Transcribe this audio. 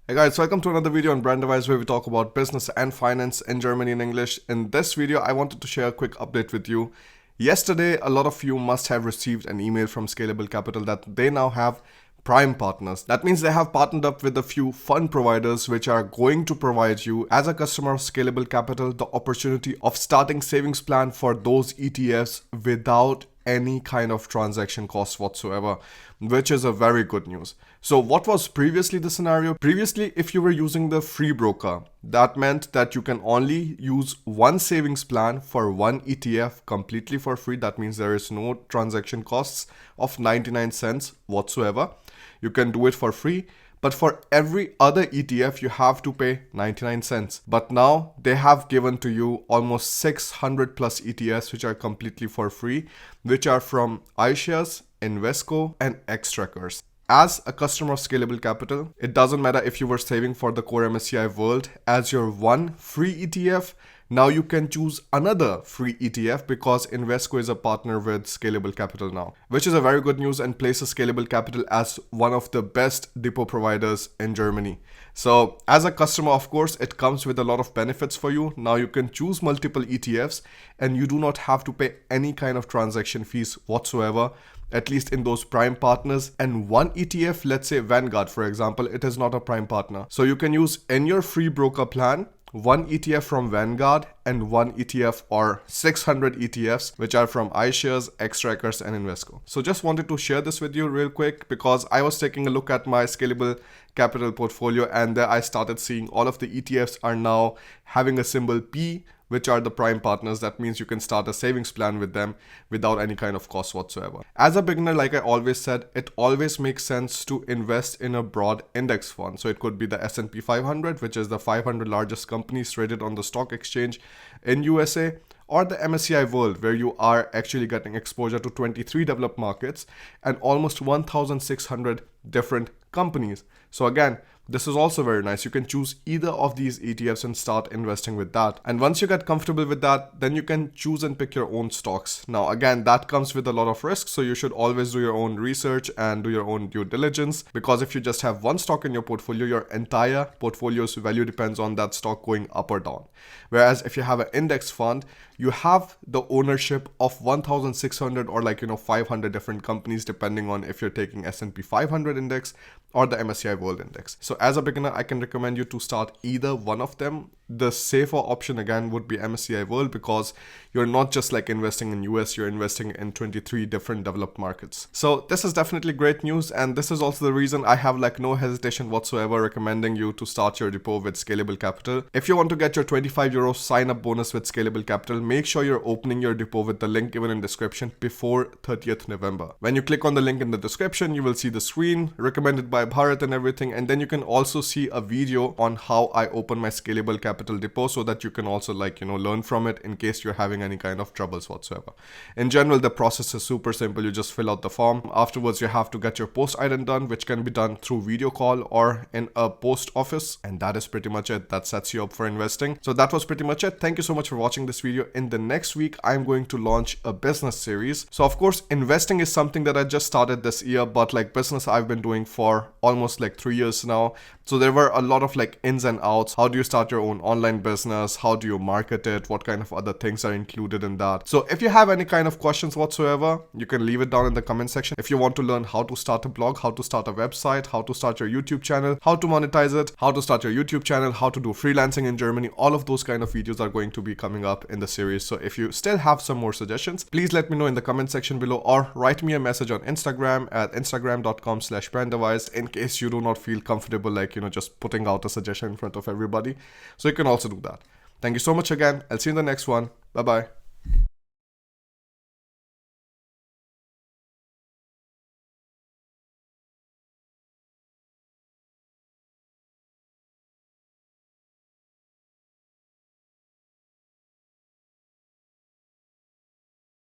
Hey guys, welcome to another video on Brand Device where we talk about business and finance in Germany in English. In this video, I wanted to share a quick update with you. Yesterday, a lot of you must have received an email from Scalable Capital that they now have Prime partners. That means they have partnered up with a few fund providers which are going to provide you as a customer of Scalable Capital the opportunity of starting savings plan for those ETFs without any kind of transaction costs whatsoever, which is a very good news. So what was previously the scenario? Previously, if you were using the free broker, that meant that you can only use one savings plan for one ETF completely for free. That means there is no transaction costs of 99 cents whatsoever. You can do it for free. But for every other ETF, you have to pay 99 cents. But now they have given to you almost 600 plus ETFs, which are completely for free, which are from iShares, Invesco, and Xtrackers. As a customer of Scalable Capital, it doesn't matter if you were saving for the core MSCI World as your one free ETF. Now you can choose another free ETF because Invesco is a partner with Scalable Capital now, which is a very good news and places Scalable Capital as one of the best depot providers in Germany. So as a customer, of course, it comes with a lot of benefits for you. Now you can choose multiple ETFs and you do not have to pay any kind of transaction fees whatsoever, at least in those prime partners. And one ETF, let's say Vanguard, for example, it is not a prime partner. So you can use in your free broker plan one ETF from Vanguard and one ETF or 600 ETFs which are from iShares, Xtrackers and Invesco. So just wanted to share this with you real quick because I was taking a look at my Scalable Capital portfolio and there I started seeing all of the ETFs are now having a symbol P, which are the prime partners. That means you can start a savings plan with them without any kind of cost whatsoever. As a beginner, like I always said, it always makes sense to invest in a broad index fund. So it could be the S&P 500, which is the 500 largest companies traded on the stock exchange in USA, or the MSCI World, where you are actually getting exposure to 23 developed markets and almost 1,600 different companies. So again, this is also very nice. You can choose either of these ETFs and start investing with that. And once you get comfortable with that, then you can choose and pick your own stocks. Now, again, that comes with a lot of risk. So you should always do your own research and do your own due diligence, because if you just have one stock in your portfolio, your entire portfolio's value depends on that stock going up or down. Whereas if you have an index fund, you have the ownership of 1,600 or 500 different companies, depending on if you're taking S&P 500 index or the MSCI World index. So as a beginner, I can recommend you to start either one of them. The safer option again would be MSCI World because you're not just like investing in US, you're investing in 23 different developed markets. So this is definitely great news, and this is also the reason I have no hesitation whatsoever recommending you to start your depot with Scalable Capital. If you want to get your 25 euros sign up bonus with Scalable Capital, make sure you're opening your depot with the link given in description before 30th November. When you click on the link in the description, you will see the screen recommended by Bharat and everything, and then you can also see a video on how I open my Scalable Capital depot so that you can also learn from it in case you're having any kind of troubles whatsoever. In general, the process is super simple. You just fill out the form. Afterwards, you have to get your post ident done, which can be done through video call or in a post office, and that is pretty much it. That sets you up for investing. So that was pretty much it. Thank you so much for watching this video. In the next week, I'm going to launch a business series. So of course, investing is something that I just started this year, but business I've been doing for almost 3 years now. So there were a lot of ins and outs. How do you start your own online business? How do you market it? What kind of other things are included in that? So if you have any kind of questions whatsoever, you can leave it down in the comment section. If you want to learn how to start a blog, how to start a website, how to start your YouTube channel, how to monetize it, how to start your YouTube channel, how to do freelancing in Germany, all of those kind of videos are going to be coming up in the series. So if you still have some more suggestions, please let me know in the comment section below or write me a message on Instagram at instagram.com/branddevice in case you do not feel comfortable just putting out a suggestion in front of everybody. So you can also do that. Thank you so much again. I'll see you in the next one. Bye bye.